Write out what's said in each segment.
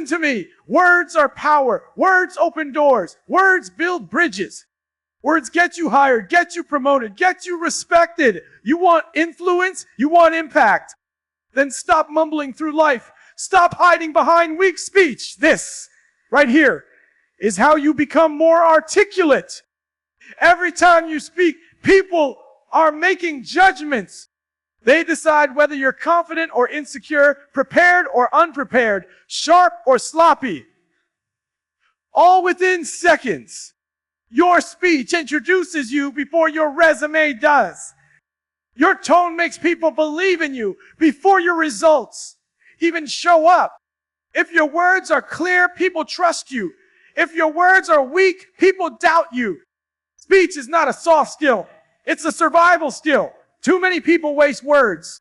to me. Words are power. Words open doors. Words build bridges. Words get you hired, get you promoted, get you respected. You want influence? You want impact? Then stop mumbling through life. Stop hiding behind weak speech. This right here is how you become more articulate. Every time you speak, people are making judgments. They decide whether you're confident or insecure, prepared or unprepared, sharp or sloppy. All within seconds. Your speech introduces you before your resume does. Your tone makes people believe in you before your results even show up. If your words are clear, people trust you. If your words are weak, people doubt you. Speech is not a soft skill. It's a survival skill. Too many people waste words.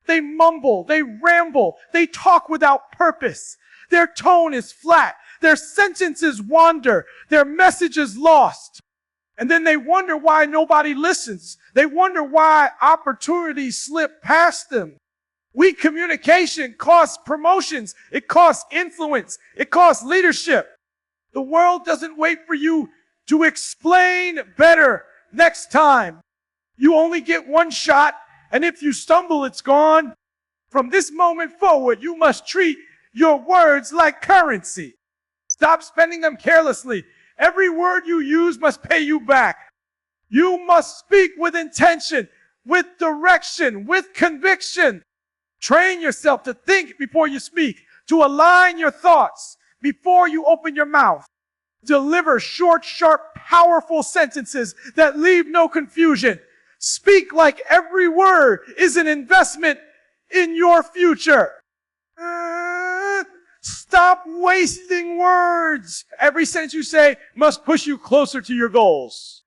They mumble, they ramble, they talk without purpose. Their tone is flat. Their sentences wander. Their message is lost. And then they wonder why nobody listens. They wonder why opportunities slip past them. Weak communication costs promotions. It costs influence. It costs leadership. The world doesn't wait for you to explain better next time. You only get one shot, and if you stumble, it's gone. From this moment forward, you must treat your words like currency. Stop spending them carelessly. Every word you use must pay you back. You must speak with intention, with direction, with conviction. Train yourself to think before you speak, to align your thoughts before you open your mouth. Deliver short, sharp, powerful sentences that leave no confusion. Speak like every word is an investment in your future. Stop wasting words. Every sentence you say must push you closer to your goals.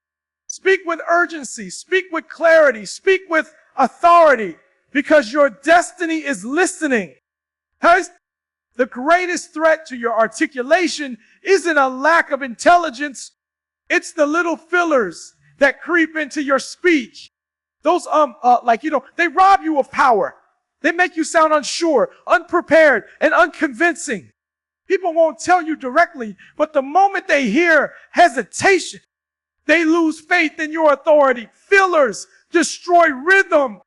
Speak with urgency. Speak with clarity. Speak with authority, because your destiny is listening. The greatest threat to your articulation isn't a lack of intelligence. It's the little fillers that creep into your speech. Those, they rob you of power. They make you sound unsure, unprepared, and unconvincing. People won't tell you directly, but the moment they hear hesitation, they lose faith in your authority. Fillers destroy rhythm.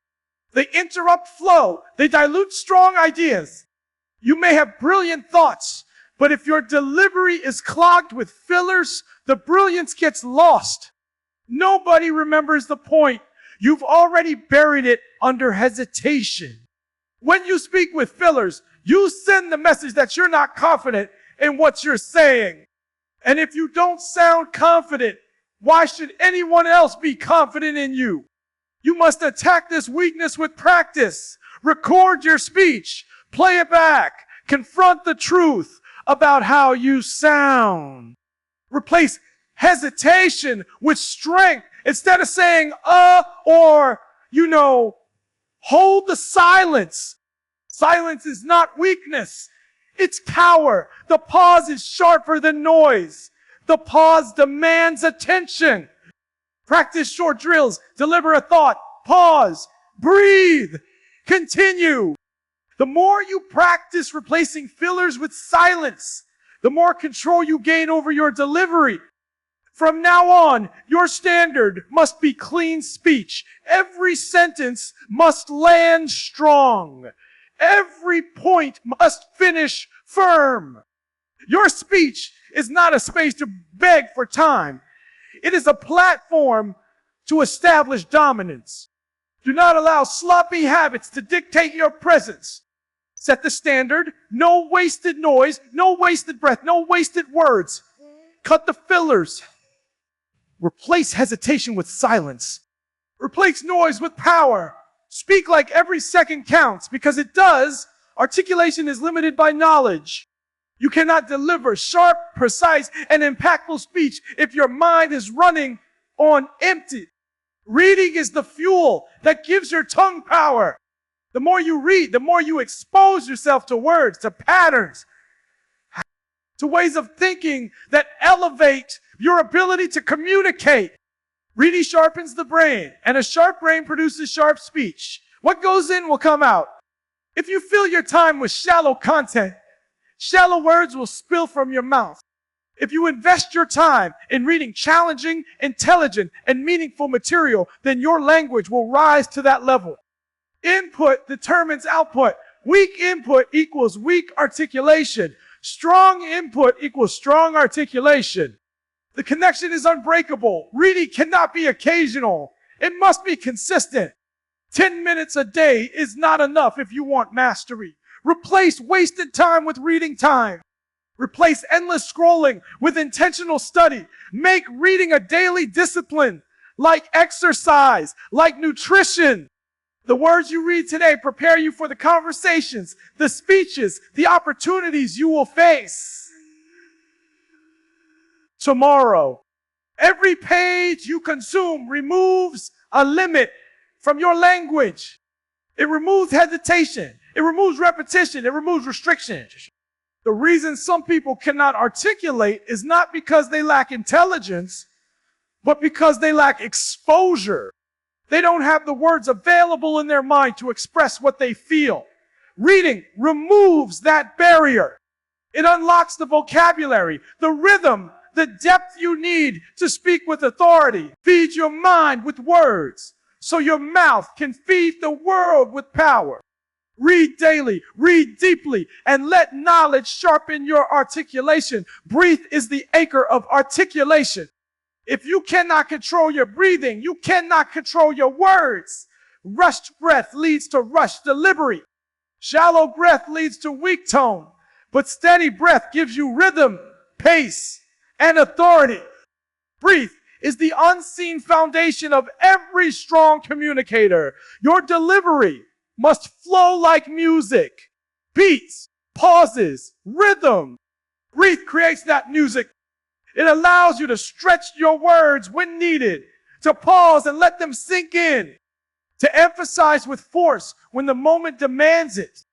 They interrupt flow. They dilute strong ideas. You may have brilliant thoughts, but if your delivery is clogged with fillers, the brilliance gets lost. Nobody remembers the point. You've already buried it under hesitation. When you speak with fillers, you send the message that you're not confident in what you're saying. And if you don't sound confident, why should anyone else be confident in you? You must attack this weakness with practice. Record your speech. Play it back. Confront the truth about how you sound. Replace hesitation with strength. Instead of saying, or, hold the silence. Silence is not weakness. It's power. The pause is sharper than noise. The pause demands attention. Practice short drills. Deliver a thought. Pause. Breathe. Continue. The more you practice replacing fillers with silence, the more control you gain over your delivery. From now on, your standard must be clean speech. Every sentence must land strong. Every point must finish firm. Your speech is not a space to beg for time. It is a platform to establish dominance. Do not allow sloppy habits to dictate your presence. Set the standard. No wasted noise, no wasted breath, no wasted words. Cut the fillers. Replace hesitation with silence. Replace noise with power. Speak like every second counts, because it does. Articulation is limited by knowledge. You cannot deliver sharp, precise, and impactful speech if your mind is running on empty. Reading is the fuel that gives your tongue power. The more you read, the more you expose yourself to words, to patterns, to ways of thinking that elevate your ability to communicate. Reading sharpens the brain, and a sharp brain produces sharp speech. What goes in will come out. If you fill your time with shallow content, Shallow words will spill from your mouth. If you invest your time in reading challenging, intelligent, and meaningful material, then your language will rise to that level. Input determines output. Weak input equals weak articulation. Strong input equals strong articulation. The connection is unbreakable. Reading cannot be occasional. It must be consistent. 10 minutes a day is not enough if you want mastery. Replace wasted time with reading time. Replace endless scrolling with intentional study. Make reading a daily discipline, like exercise, like nutrition. The words you read today prepare you for the conversations, the speeches, the opportunities you will face tomorrow. Every page you consume removes a limit from your language. It removes hesitation. It removes repetition. It removes restriction. The reason some people cannot articulate is not because they lack intelligence, but because they lack exposure. They don't have the words available in their mind to express what they feel. Reading removes that barrier. It unlocks the vocabulary, the rhythm, the depth you need to speak with authority. Feed your mind with words so your mouth can feed the world with power. Read daily, read deeply, and let knowledge sharpen your articulation. Breathe is the anchor of articulation. If you cannot control your breathing, you cannot control your words. Rushed breath leads to rushed delivery. Shallow breath leads to weak tone, but steady breath gives you rhythm, pace, and authority. Breathe is the unseen foundation of every strong communicator. Your delivery must flow like music. Beats, pauses, rhythm. Breathe creates that music. It allows you to stretch your words when needed, to pause and let them sink in, to emphasize with force when the moment demands it.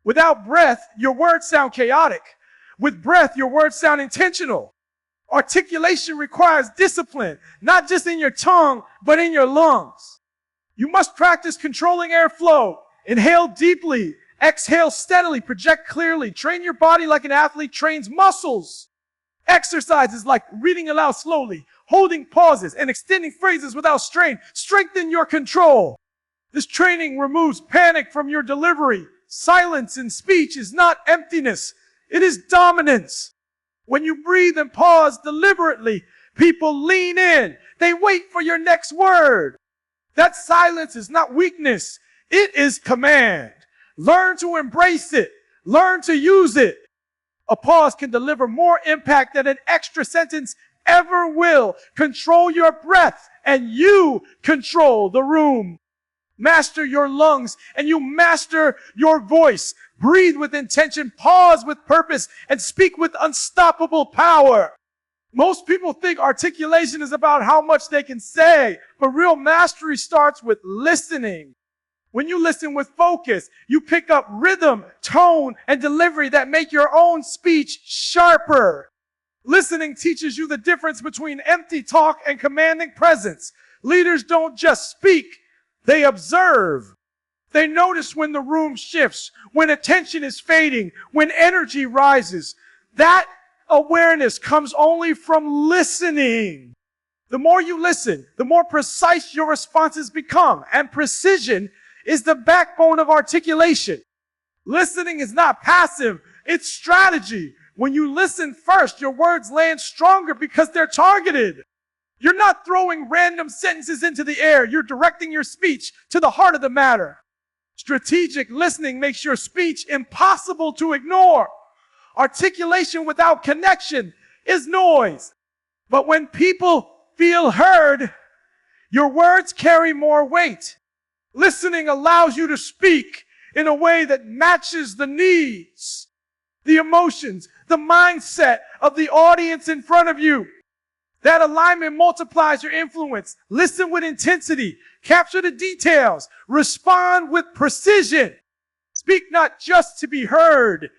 Without breath, your words sound chaotic. With breath, your words sound intentional. Articulation requires discipline, not just in your tongue, but in your lungs. You must practice controlling airflow. Inhale deeply, exhale steadily, project clearly. Train your body like an athlete trains muscles. Exercises like reading aloud slowly, holding pauses, and extending phrases without strain strengthen your control. This training removes panic from your delivery. Silence in speech is not emptiness. It is dominance. When you breathe and pause deliberately, people lean in. They wait for your next word. That silence is not weakness. It is command. Learn to embrace it. Learn to use it. A pause can deliver more impact than an extra sentence ever will. Control your breath and you control the room. Master your lungs and you master your voice. Breathe with intention, pause with purpose, and speak with unstoppable power. Most people think articulation is about how much they can say, but real mastery starts with listening. When you listen with focus, you pick up rhythm, tone, and delivery that make your own speech sharper. Listening teaches you the difference between empty talk and commanding presence. Leaders don't just speak, they observe. They notice when the room shifts, when attention is fading, when energy rises. That awareness comes only from listening. The more you listen, the more precise your responses become, and precision is the backbone of articulation. Listening is not passive, it's strategy. When you listen first, your words land stronger because they're targeted. You're not throwing random sentences into the air. You're directing your speech to the heart of the matter. Strategic listening makes your speech impossible to ignore. Articulation without connection is noise. But when people feel heard, your words carry more weight. Listening allows you to speak in a way that matches the needs, the emotions, the mindset of the audience in front of you. That alignment multiplies your influence. Listen with intensity. Capture the details. Respond with precision. Speak not just to be heard,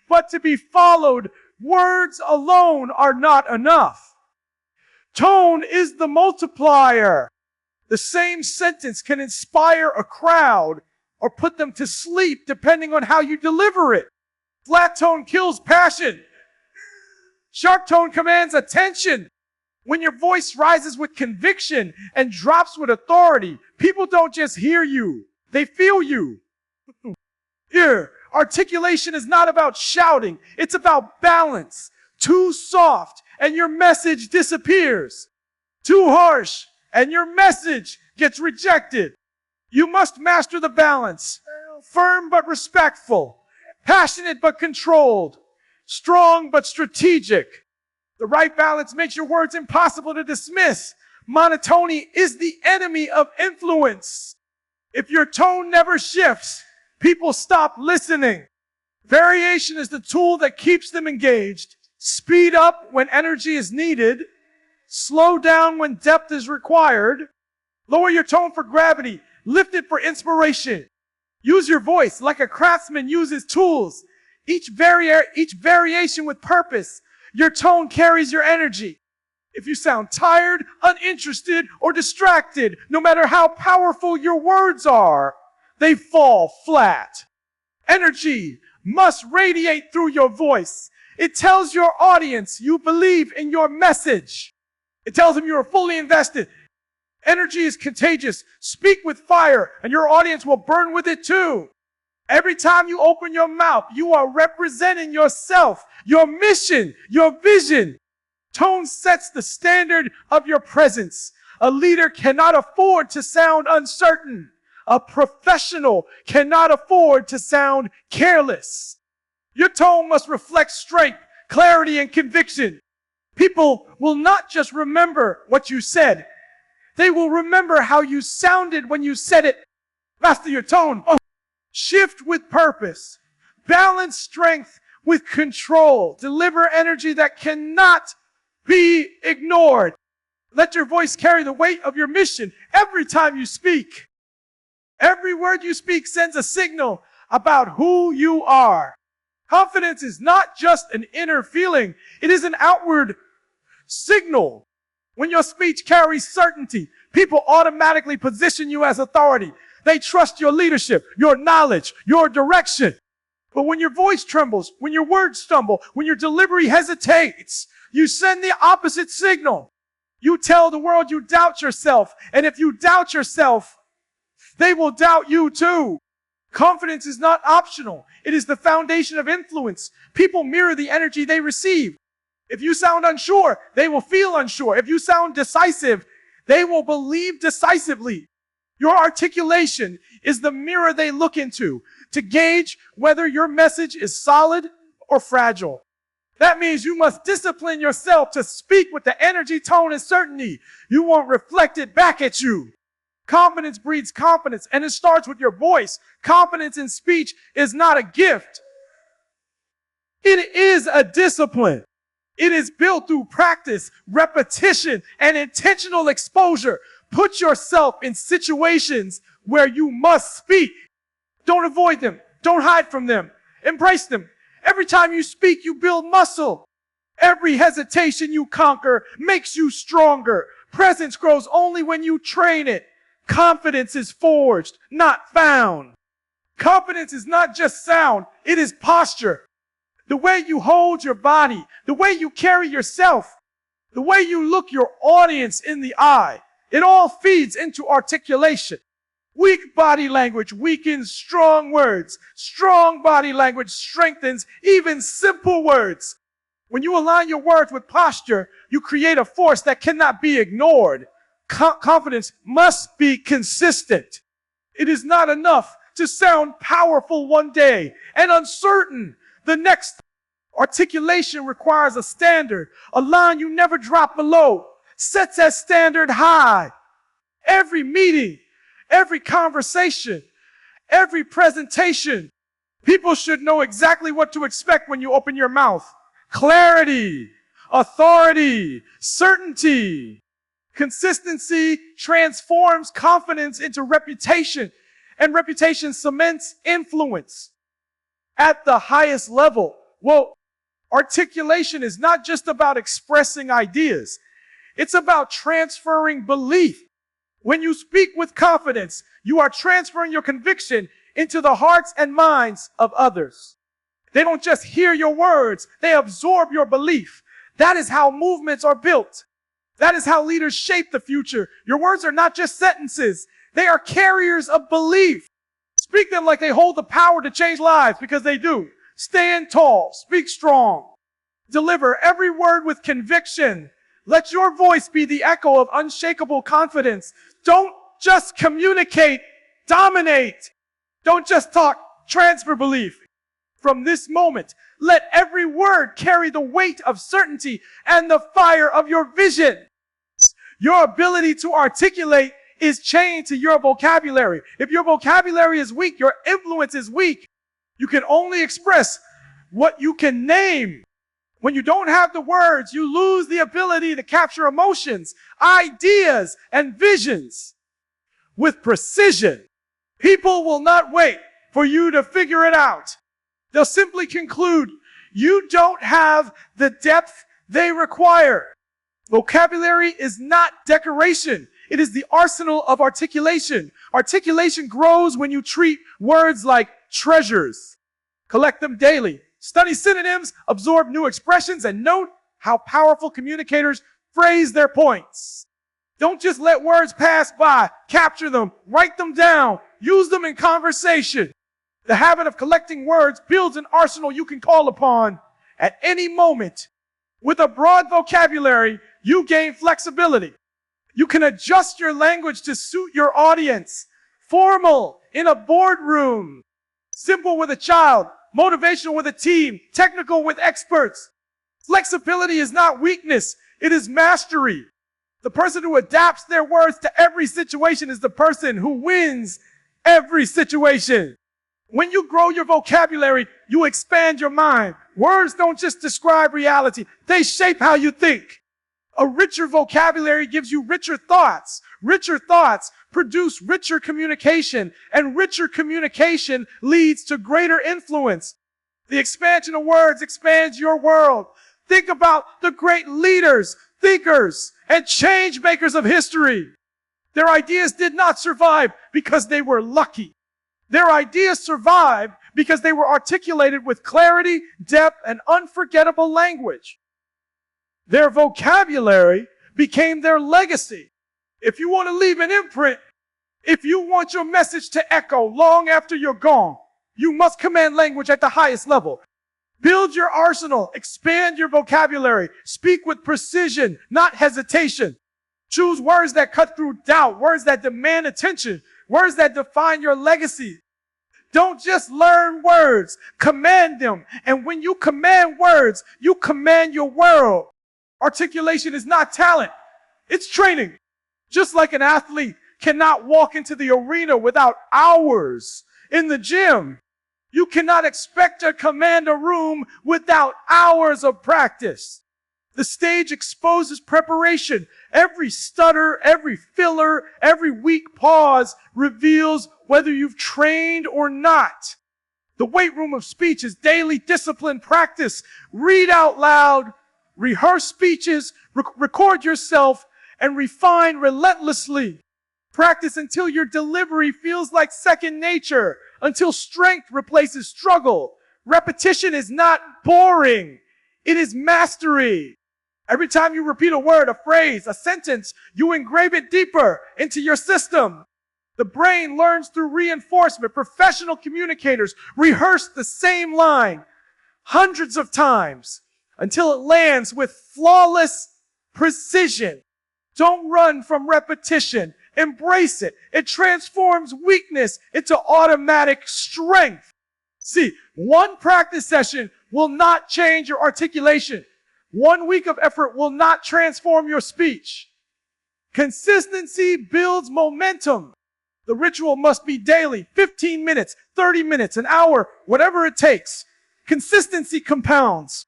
but to be followed. Words alone are not enough. Tone is the multiplier. The same sentence can inspire a crowd or put them to sleep depending on how you deliver it. Flat tone kills passion. Sharp tone commands attention. When your voice rises with conviction and drops with authority, people don't just hear you, they feel you. Here, articulation is not about shouting, it's about balance. Too soft, and your message disappears. Too harsh, and your message gets rejected. You must master the balance. Firm but respectful. Passionate but controlled. Strong but strategic. The right balance makes your words impossible to dismiss. Monotony is the enemy of influence. If your tone never shifts, people stop listening. Variation is the tool that keeps them engaged. Speed up when energy is needed. Slow down when depth is required. Lower your tone for gravity. Lift it for inspiration. Use your voice like a craftsman uses tools. Each variation with purpose. Your tone carries your energy. If you sound tired, uninterested, or distracted, no matter how powerful your words are, they fall flat. Energy must radiate through your voice. It tells your audience you believe in your message. It tells them you are fully invested. Energy is contagious. Speak with fire, and your audience will burn with it too. Every time you open your mouth, you are representing yourself, your mission, your vision. Tone sets the standard of your presence. A leader cannot afford to sound uncertain. A professional cannot afford to sound careless. Your tone must reflect strength, clarity, and conviction. People will not just remember what you said. They will remember how you sounded when you said it. Master your tone. Shift with purpose. Balance strength with control. Deliver energy that cannot be ignored. Let your voice carry the weight of your mission every time you speak. Every word you speak sends a signal about who you are. Confidence is not just an inner feeling. It is an outward signal. When your speech carries certainty, people automatically position you as authority. They trust your leadership, your knowledge, your direction. But when your voice trembles, when your words stumble, when your delivery hesitates, you send the opposite signal. You tell the world you doubt yourself. And if you doubt yourself, they will doubt you too. Confidence is not optional. It is the foundation of influence. People mirror the energy they receive. If you sound unsure, they will feel unsure. If you sound decisive, they will believe decisively. Your articulation is the mirror they look into to gauge whether your message is solid or fragile. That means you must discipline yourself to speak with the energy, tone, and certainty. You won't reflect it back at you. Confidence breeds confidence, and it starts with your voice. Confidence in speech is not a gift. It is a discipline. It is built through practice, repetition, and intentional exposure. Put yourself in situations where you must speak. Don't avoid them. Don't hide from them. Embrace them. Every time you speak, you build muscle. Every hesitation you conquer makes you stronger. Presence grows only when you train it. Confidence is forged, not found. Confidence is not just sound, it is posture. The way you hold your body, the way you carry yourself, the way you look your audience in the eye, it all feeds into articulation. Weak body language weakens strong words. Strong body language strengthens even simple words. When you align your words with posture, you create a force that cannot be ignored. Confidence must be consistent. It is not enough to sound powerful one day and uncertain the next. Articulation requires a standard, a line you never drop below. Sets that standard high. Every meeting, every conversation, every presentation, people should know exactly what to expect when you open your mouth. Clarity, authority, certainty. Consistency transforms confidence into reputation, and reputation cements influence at the highest level. Well, articulation is not just about expressing ideas. It's about transferring belief. When you speak with confidence, you are transferring your conviction into the hearts and minds of others. They don't just hear your words, they absorb your belief. That is how movements are built. That is how leaders shape the future. Your words are not just sentences. They are carriers of belief. Speak them like they hold the power to change lives, because they do. Stand tall. Speak strong. Deliver every word with conviction. Let your voice be the echo of unshakable confidence. Don't just communicate. Dominate. Don't just talk. Transfer belief. From this moment, let every word carry the weight of certainty and the fire of your vision. Your ability to articulate is chained to your vocabulary. If your vocabulary is weak, your influence is weak. You can only express what you can name. When you don't have the words, you lose the ability to capture emotions, ideas, and visions with precision. People will not wait for you to figure it out. They'll simply conclude you don't have the depth they require. Vocabulary is not decoration. It is the arsenal of articulation. Articulation grows when you treat words like treasures. Collect them daily. Study synonyms, absorb new expressions, and note how powerful communicators phrase their points. Don't just let words pass by. Capture them. Write them down. Use them in conversation. The habit of collecting words builds an arsenal you can call upon at any moment. With a broad vocabulary, you gain flexibility. You can adjust your language to suit your audience. Formal in a boardroom. Simple with a child. Motivational with a team. Technical with experts. Flexibility is not weakness. It is mastery. The person who adapts their words to every situation is the person who wins every situation. When you grow your vocabulary, you expand your mind. Words don't just describe reality. They shape how you think. A richer vocabulary gives you richer thoughts. Richer thoughts produce richer communication, and richer communication leads to greater influence. The expansion of words expands your world. Think about the great leaders, thinkers, and change makers of history. Their ideas did not survive because they were lucky. Their ideas survived because they were articulated with clarity, depth, and unforgettable language. Their vocabulary became their legacy. If you want to leave an imprint, if you want your message to echo long after you're gone, you must command language at the highest level. Build your arsenal, expand your vocabulary, speak with precision, not hesitation. Choose words that cut through doubt, words that demand attention, words that define your legacy. Don't just learn words, command them. And when you command words, you command your world. Articulation is not talent, it's training. Just like an athlete cannot walk into the arena without hours in the gym, you cannot expect to command a room without hours of practice. The stage exposes preparation. Every stutter, every filler, every weak pause reveals whether you've trained or not. The weight room of speech is daily discipline practice. Read out loud, rehearse speeches, record yourself, and refine relentlessly. Practice until your delivery feels like second nature, until strength replaces struggle. Repetition is not boring. It is mastery. Every time you repeat a word, a phrase, a sentence, you engrave it deeper into your system. The brain learns through reinforcement. Professional communicators rehearse the same line hundreds of times until it lands with flawless precision. Don't run from repetition. Embrace it. It transforms weakness into automatic strength. See, one practice session will not change your articulation. 1 week of effort will not transform your speech. Consistency builds momentum. The ritual must be daily, 15 minutes, 30 minutes, an hour, whatever it takes. Consistency compounds.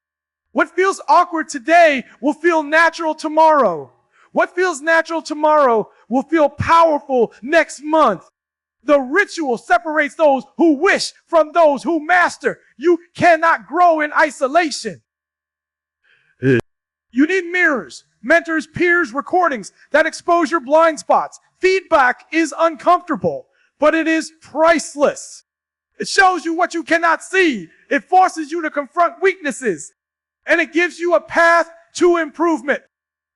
What feels awkward today will feel natural tomorrow. What feels natural tomorrow will feel powerful next month. The ritual separates those who wish from those who master. You cannot grow in isolation. You need mirrors, mentors, peers, recordings that expose your blind spots. Feedback is uncomfortable, but it is priceless. It shows you what you cannot see. It forces you to confront weaknesses, and it gives you a path to improvement.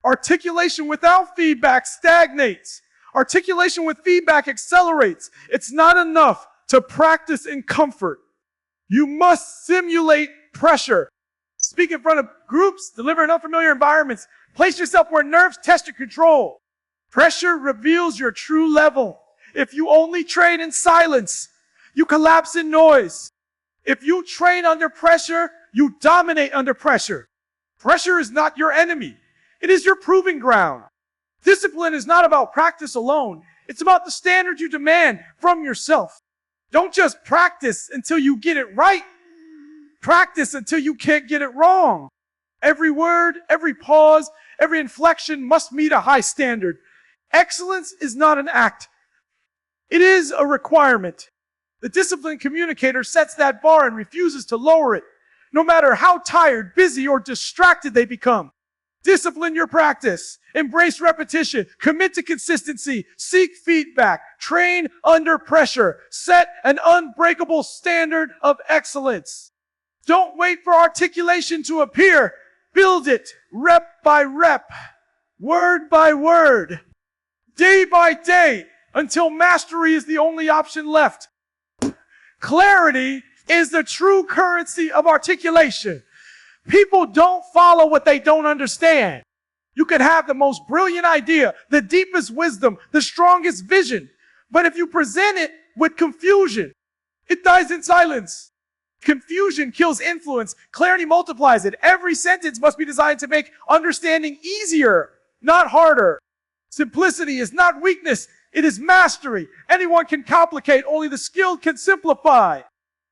Articulation without feedback stagnates. Articulation with feedback accelerates. It's not enough to practice in comfort. You must simulate pressure. Speak in front of groups, deliver in unfamiliar environments. Place yourself where nerves test your control. Pressure reveals your true level. If you only train in silence, you collapse in noise. If you train under pressure, you dominate under pressure. Pressure is not your enemy. It is your proving ground. Discipline is not about practice alone. It's about the standard you demand from yourself. Don't just practice until you get it right. Practice until you can't get it wrong. Every word, every pause, every inflection must meet a high standard. Excellence is not an act. It is a requirement. The disciplined communicator sets that bar and refuses to lower it, no matter how tired, busy, or distracted they become. Discipline your practice. Embrace repetition. Commit to consistency. Seek feedback. Train under pressure. Set an unbreakable standard of excellence. Don't wait for articulation to appear. Build it rep by rep, word by word, day by day, until mastery is the only option left. Clarity is the true currency of articulation. People don't follow what they don't understand. You can have the most brilliant idea, the deepest wisdom, the strongest vision. But if you present it with confusion, it dies in silence. Confusion kills influence. Clarity multiplies it. Every sentence must be designed to make understanding easier, not harder. Simplicity is not weakness. It is mastery. Anyone can complicate. Only the skilled can simplify.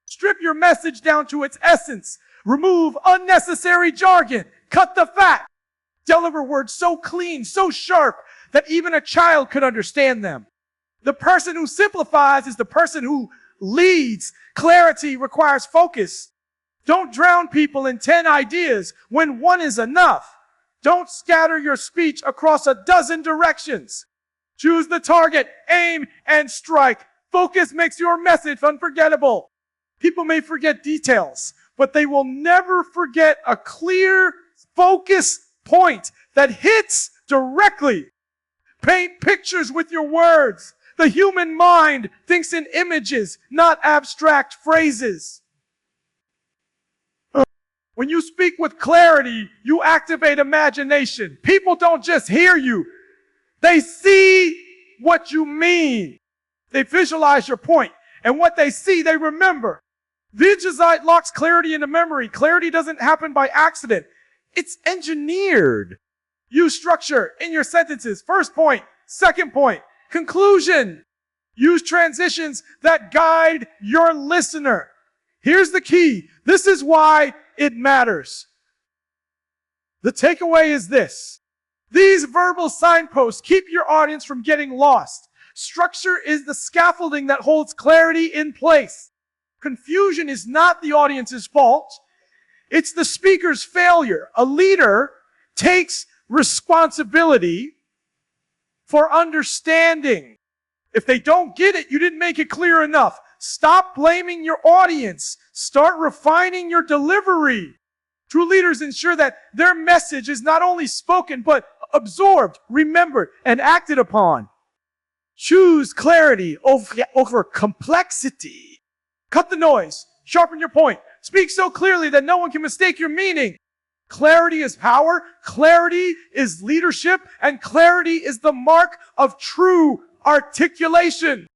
Strip your message down to its essence. Remove unnecessary jargon. Cut the fat. Deliver words so clean, so sharp, that even a child could understand them. The person who simplifies is the person who leads. Clarity requires focus. Don't drown people in 10 ideas when one is enough. Don't scatter your speech across a dozen directions. Choose the target, aim, and strike. Focus makes your message unforgettable. People may forget details, but they will never forget a clear, focused point that hits directly. Paint pictures with your words. The human mind thinks in images, not abstract phrases. When you speak with clarity, you activate imagination. People don't just hear you. They see what you mean. They visualize your point. And what they see, they remember. Visualize locks clarity into memory. Clarity doesn't happen by accident. It's engineered. Use structure in your sentences. First point, second point, conclusion. Use transitions that guide your listener. Here's the key. This is why it matters. The takeaway is this. These verbal signposts keep your audience from getting lost. Structure is the scaffolding that holds clarity in place. Confusion is not the audience's fault. It's the speaker's failure. A leader takes responsibility for understanding. If they don't get it, you didn't make it clear enough. Stop blaming your audience. Start refining your delivery. True leaders ensure that their message is not only spoken, but absorbed, remembered, and acted upon. Choose clarity over complexity. Cut the noise. Sharpen your point. Speak so clearly that no one can mistake your meaning. Clarity is power. Clarity is leadership. And clarity is the mark of true articulation.